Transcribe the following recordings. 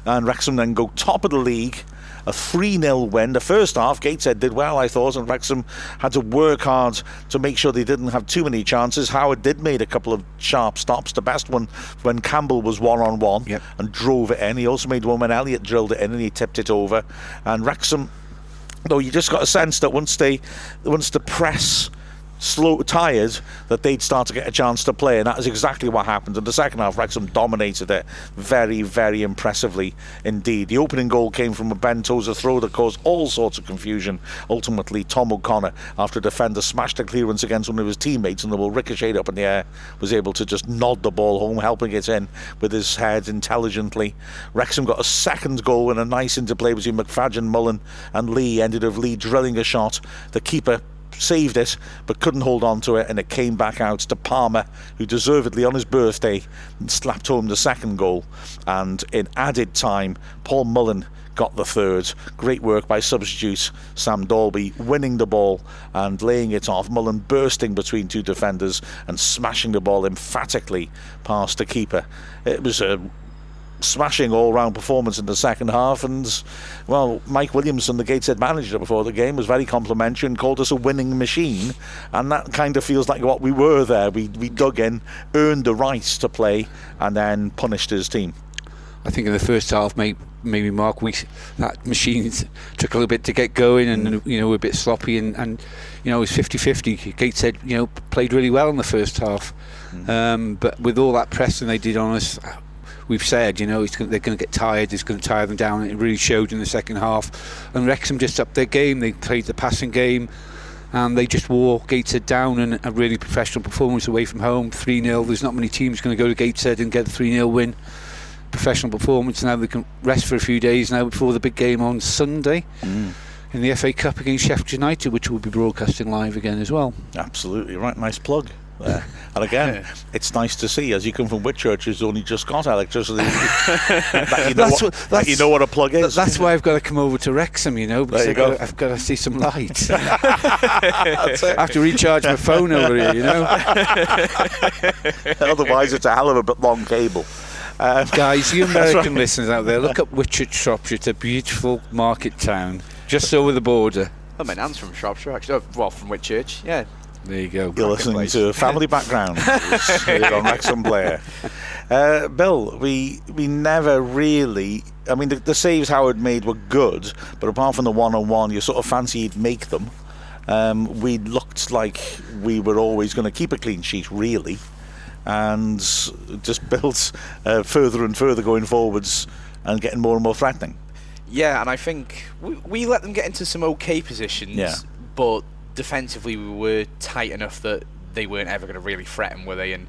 and Wrexham then go top of the league. A 3-0 win. The first half, Gateshead did well, I thought, and Wrexham had to work hard to make sure they didn't have too many chances. Howard did make a couple of sharp stops. The best one when Campbell was one-on-one and drove it in. He also made one when Elliott drilled it in and he tipped it over. And Wrexham, though, you just got a sense that once the press tired, that they'd start to get a chance to play, and that is exactly what happened. In the second half, Wrexham dominated it very, very impressively indeed. The opening goal came from a Ben Tozer throw that caused all sorts of confusion. Ultimately, Tom O'Connor, after a defender smashed a clearance against one of his teammates and the ball ricocheted up in the air, was able to just nod the ball home, helping it in with his head intelligently. Wrexham got a second goal and a nice interplay between McFadden, Mullen and Lee. Ended with Lee drilling a shot. The keeper saved it but couldn't hold on to it, and it came back out to Palmer, who deservedly on his birthday slapped home the second goal. And in added time, Paul Mullen got the third. Great work by substitute Sam Dalby, winning the ball and laying it off. Mullen bursting between two defenders and smashing the ball emphatically past the keeper. It was a smashing all-round performance in the second half, and well, Mike Williamson, the Gateshead manager before the game, was very complimentary and called us a winning machine, and that kind of feels like what we were there. We dug in, earned the right to play, and then punished his team. I think in the first half, maybe Mark, that machine took a little bit to get going, and we're a bit sloppy, and it was 50-50. Gateshead played really well in the first half, but with all that pressing they did on us, we've said, they're going to get tired. It's going to tire them down. And it really showed in the second half. And Wrexham just upped their game. They played the passing game, and they just wore Gateshead down. And a really professional performance away from home, 3-0. There's not many teams going to go to Gateshead and get a 3-0 win. Professional performance. Now they can rest for a few days now before the big game on Sunday in the FA Cup against Sheffield United, which will be broadcasting live again as well. Absolutely right. Nice plug. And again, it's nice to see, as you come from Whitchurch, who's only just got electricity, that you know what a plug is. That's why I've got to come over to Wrexham, because I've got to see some light. I have to recharge my phone over here, Otherwise, it's a hell of a bit long cable. Guys, you American listeners out there, look up Whitchurch, Shropshire. It's a beautiful market town, just over the border. Well, my nan's from Shropshire, actually. Well, from Whitchurch, yeah. There you go. You're listening to Family Background here on Wrexham Blair. Bill, we never really... I mean, the saves Howard made were good, but apart from the one-on-one, you sort of fancy he'd make them. We looked like we were always going to keep a clean sheet, really, and just built further and further going forwards and getting more and more threatening. Yeah, and I think we let them get into some okay positions, but defensively we were tight enough that they weren't ever going to really threaten, were they? And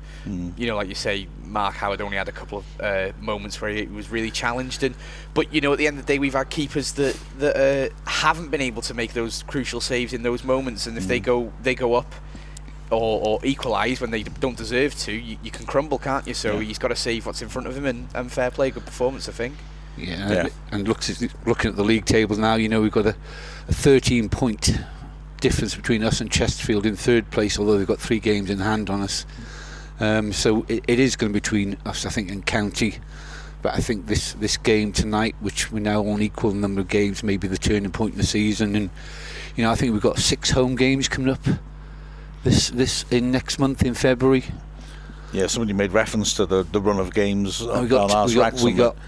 like you say, Mark Howard only had a couple of moments where he was really challenged, but at the end of the day, we've had keepers that haven't been able to make those crucial saves in those moments, and if they go up or equalise when they don't deserve to, you can crumble, can't you? So he's got to save what's in front of him, and fair play, good performance, I think. And looking at the league tables now, we've got a 13-point difference between us and Chesterfield in third place, although they've got 3 games in hand on us. So it is going to be between us, I think, and County. But I think this game tonight, which we're now on equal number of games, may be the turning point in the season. And I think we've got 6 home games coming up this in next month in February. Yeah, somebody made reference to the run of games. We got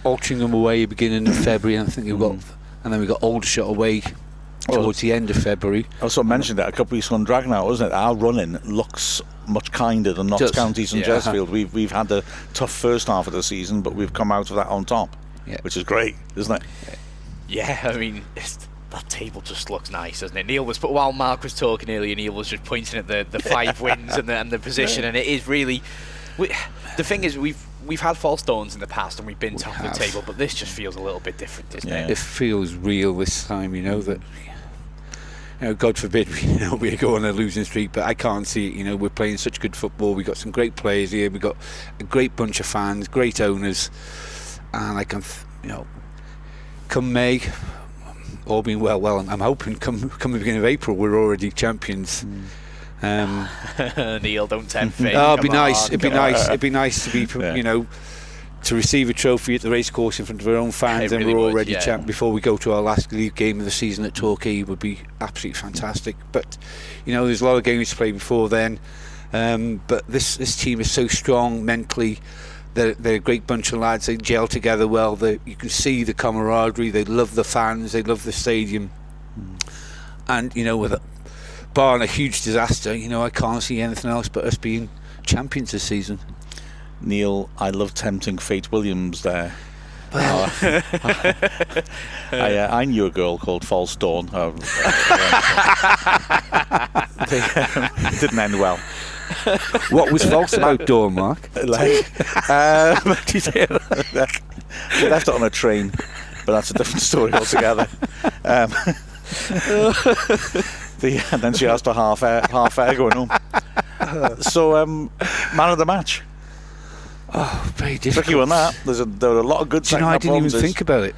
Altrincham away beginning of February, and I think and then we got Aldershot away towards the end of February. I also mentioned that a couple of weeks on Dragonout, wasn't it? Our running looks much kinder than Notts County's and Chesterfield. We've had a tough first half of the season, but we've come out of that on top, which is great, isn't it? Yeah, I mean, that table just looks nice, doesn't it? While Mark was talking earlier, Neil was just pointing at the 5 wins and the position, and it is really... the thing is, we've had false dawns in the past and we've been top of the table, but this just feels a little bit different, doesn't it? It feels real this time, that... God forbid we go on a losing streak, but I can't see it. We're playing such good football. We've got some great players here. We've got a great bunch of fans, great owners, and I can, come May, all being well, I'm hoping come the beginning of April we're already champions. Neil, don't tempt fate. It'd be nice. It'd be nice to be, to receive a trophy at the racecourse in front of our own fans, It and really we're would, already yeah. before we go to our last league game of the season at Torquay would be absolutely fantastic. But there's a lot of games to play before then. But this team is so strong mentally. They're a great bunch of lads. They gel together well. You can see the camaraderie. They love the fans. They love the stadium. And barring a huge disaster, I can't see anything else but us being champions this season. Neil, I love tempting Fate Williams there. I knew a girl called False Dawn. It didn't end well. What was false about Dawn, Mark? She left it on a train, but that's a different story altogether. And then she asked for half air going home. So, man of the match. Oh, very difficult. Tricky one that. There were a lot of good. I didn't even think about it.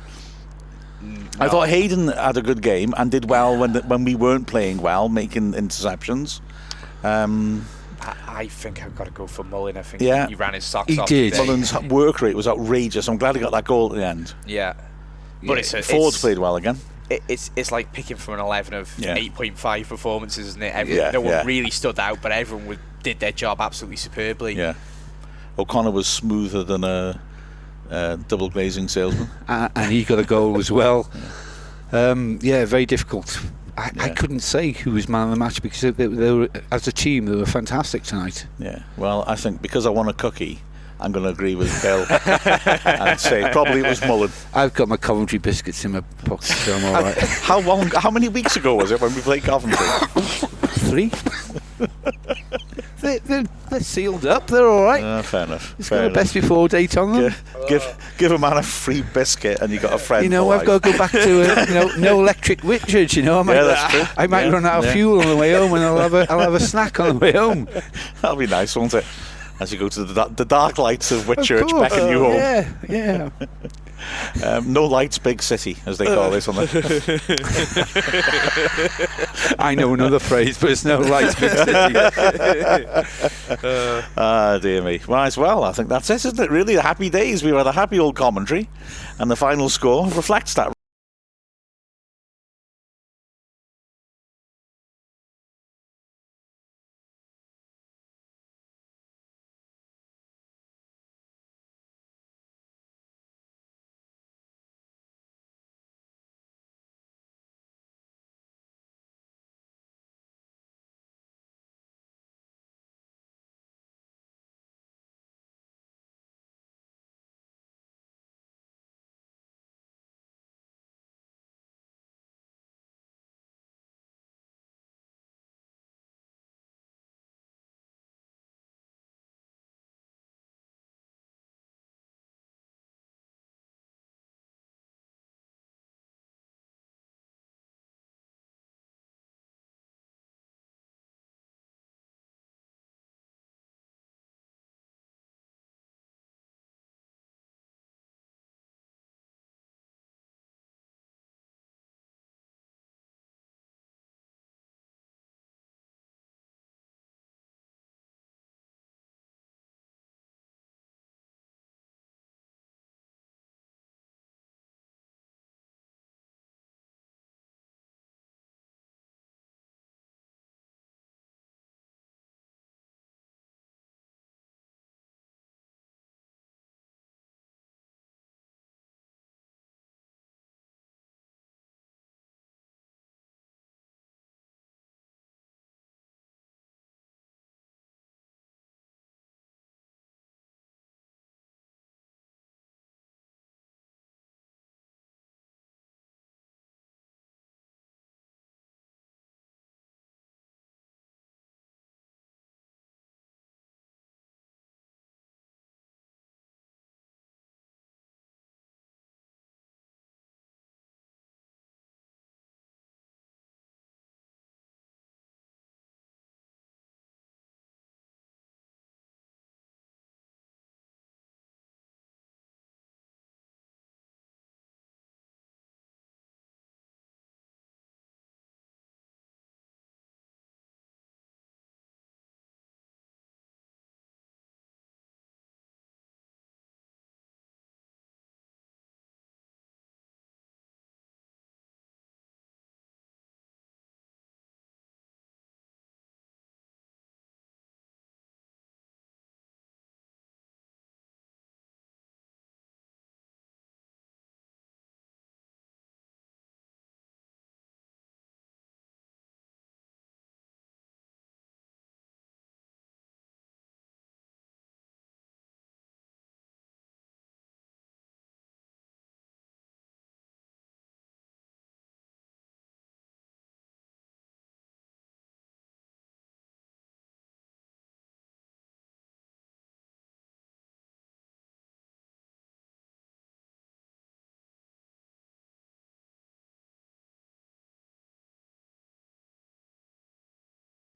I thought Hayden had a good game and did well when we weren't playing well, making interceptions. I think I've got to go for Mullin. I think Yeah. he ran his socks off. He did. Today. Mullen's work rate was outrageous. I'm glad he got that goal at the end. Yeah. But Fords played well again. It's like picking from an 11 of 8.5 performances, isn't it? Yeah, no one really stood out, but everyone did their job absolutely superbly. Yeah. O'Connor was smoother than a double glazing salesman. And he got a goal as well. Very difficult. I couldn't say who was man of the match because they were, as a team, they were fantastic tonight. Yeah. Well, I think because I won a cookie, I'm going to agree with Bill and say probably it was Mullen. I've got my Coventry biscuits in my pocket, so I'm all right. How many weeks ago was it when we played Coventry? 3. They're sealed up. They're all right. Fair enough. It's got a best before date on them. Give a man a free biscuit and you got a friend. I've got to go back to no electric Richards. I might, that's true. I might run out of fuel on the way home, and I'll have a snack on the way home. That'll be nice, won't it? As you go to the dark lights of Whitchurch beckon you home. Yeah. No lights, big city, as they call this on the. I know another phrase, but it's no lights, big city. Dear me. Well, I think that's it, isn't it? Really, the happy days. We had a happy old commentary, and the final score reflects that.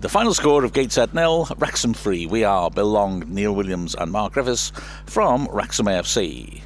The final score of Gateshead 0, Wrexham 3. We are Bill Long, Neil Williams and Mark Griffiths from Wrexham AFC.